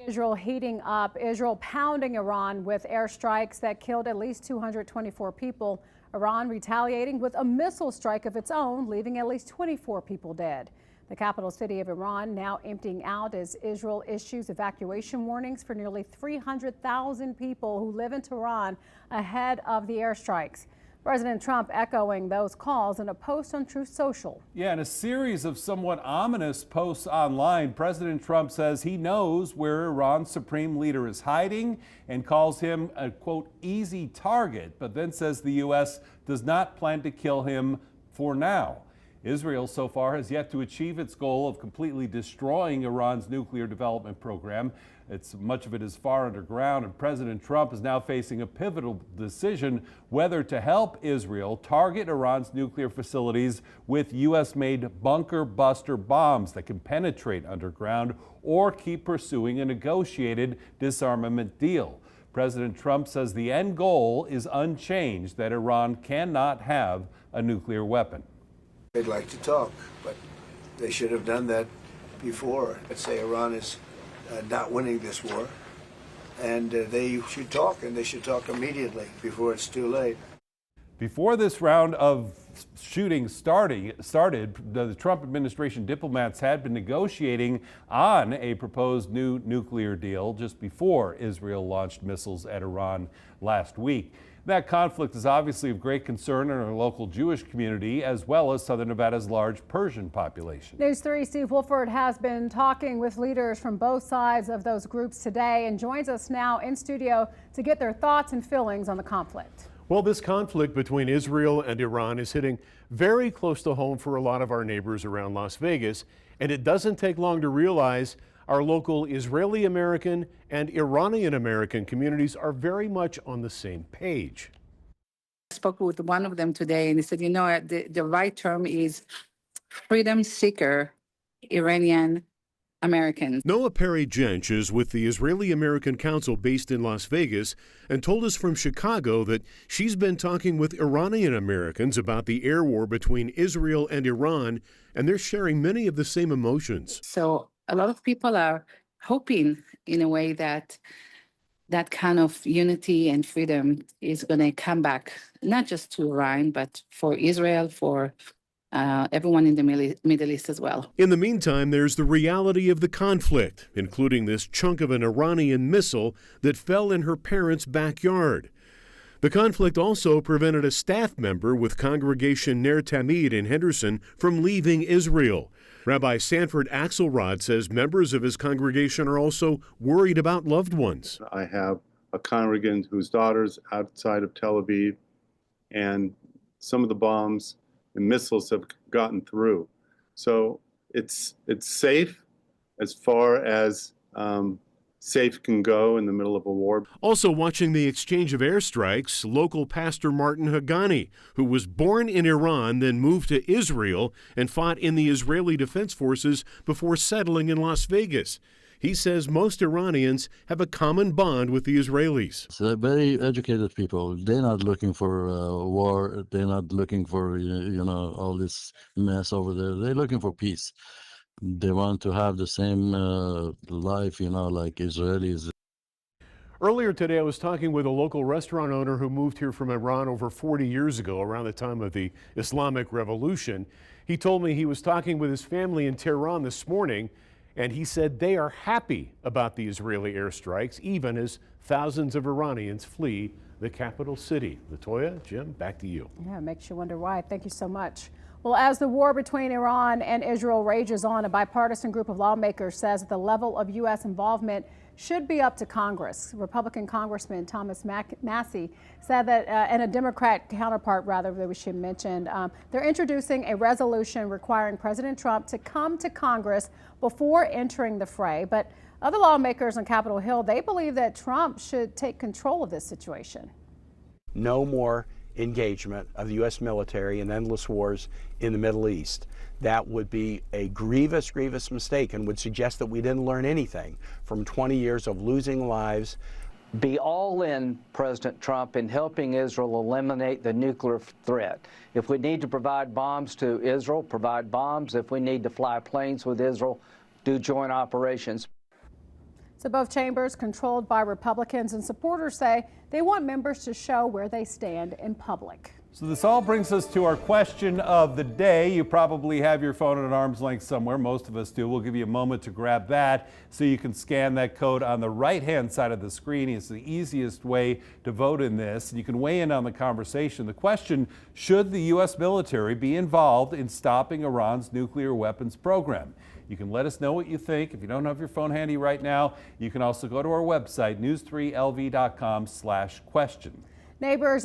Israel heating up. Israel pounding Iran with airstrikes that killed at least 224 people. Iran retaliating with a missile strike of its own, leaving at least 24 people dead. The capital city of Iran now emptying out as Israel issues evacuation warnings for nearly 300,000 people who live in Tehran ahead of the airstrikes. President Trump echoing those calls in a post on Truth Social. Yeah, in a series of somewhat ominous posts online, President Trump says he knows where Iran's supreme leader is hiding and calls him a, quote, easy target, but then says the U.S. does not plan to kill him for now. Israel so far has yet to achieve its goal of completely destroying Iran's nuclear development program. Much of it is far underground, and President Trump is now facing a pivotal decision whether to help Israel target Iran's nuclear facilities with U.S.-made bunker buster bombs that can penetrate underground, or keep pursuing a negotiated disarmament deal. President Trump says the end goal is unchanged, that Iran cannot have a nuclear weapon. They'd like to talk, but they should have done that before. Let's say Iran is not winning this war, and they should talk, and they should talk immediately before it's too late. Before this round of shooting started, the Trump administration diplomats had been negotiating on a proposed new nuclear deal just before Israel launched missiles at Iran last week. That conflict is obviously of great concern in our local Jewish community, as well as Southern Nevada's large Persian population. News 3's Steve Wolford has been talking with leaders from both sides of those groups today and joins us now in studio to get their thoughts and feelings on the conflict. Well, this conflict between Israel and Iran is hitting very close to home for a lot of our neighbors around Las Vegas, and it doesn't take long to realize our local Israeli-American and Iranian-American communities are very much on the same page. I spoke with one of them today, and he said, you know, the right term is freedom seeker Iranian-Americans. Noa Peri-Jensch is with the Israeli-American Council based in Las Vegas and told us from Chicago that she's been talking with Iranian-Americans about the air war between Israel and Iran, and they're sharing many of the same emotions. So a lot of people are hoping, in a way, that that kind of unity and freedom is going to come back, not just to Iran, but for Israel, for everyone in the Middle East as well. In the meantime, there's the reality of the conflict, including this chunk of an Iranian missile that fell in her parents' backyard. The conflict also prevented a staff member with Congregation Ner Tamid in Henderson from leaving Israel. Rabbi Sanford Axelrod says members of his congregation are also worried about loved ones. I have a congregant whose daughter's outside of Tel Aviv, and some of the bombs and missiles have gotten through. So it's safe as far as safe can go in the middle of a war. Also watching the exchange of airstrikes, local pastor Martin Hagani, who was born in Iran, then moved to Israel and fought in the Israeli Defense Forces before settling in Las Vegas. He says most Iranians have a common bond with the Israelis. So they're very educated people. They're not looking for war. They're not looking for, all this mess over there. They're looking for peace. They want to have the same life, like Israelis. Earlier today, I was talking with a local restaurant owner who moved here from Iran over 40 years ago, around the time of the Islamic Revolution. He told me he was talking with his family in Tehran this morning, and he said they are happy about the Israeli airstrikes, even as thousands of Iranians flee the capital city. Latoya, Jim, back to you. Yeah, it makes you wonder why. Thank you so much. Well, as the war between Iran and Israel rages on, a bipartisan group of lawmakers says that the level of U.S. involvement should be up to Congress. Republican Congressman Thomas Massey said that, and a Democrat counterpart, rather, that we should mention, they're introducing a resolution requiring President Trump to come to Congress before entering the fray. But other lawmakers on Capitol Hill, they believe that Trump should take control of this situation. No more engagement of the U.S. military in endless wars in the Middle East. That would be a grievous, grievous mistake, and would suggest that we didn't learn anything from 20 years of losing lives. Be all in, President Trump, in helping Israel eliminate the nuclear threat. If we need to provide bombs to Israel, provide bombs. If we need to fly planes with Israel, do joint operations. So both chambers controlled by Republicans, and supporters say they want members to show where they stand in public. So this all brings us to our question of the day. You probably have your phone at an arm's length somewhere. Most of us do. We'll give you a moment to grab that so you can scan that code on the right-hand side of the screen. It's the easiest way to vote in this. You can weigh in on the conversation. The question, should the U.S. military be involved in stopping Iran's nuclear weapons program? You can let us know what you think. If you don't have your phone handy right now, you can also go to our website, news3lv.com/question. Neighbors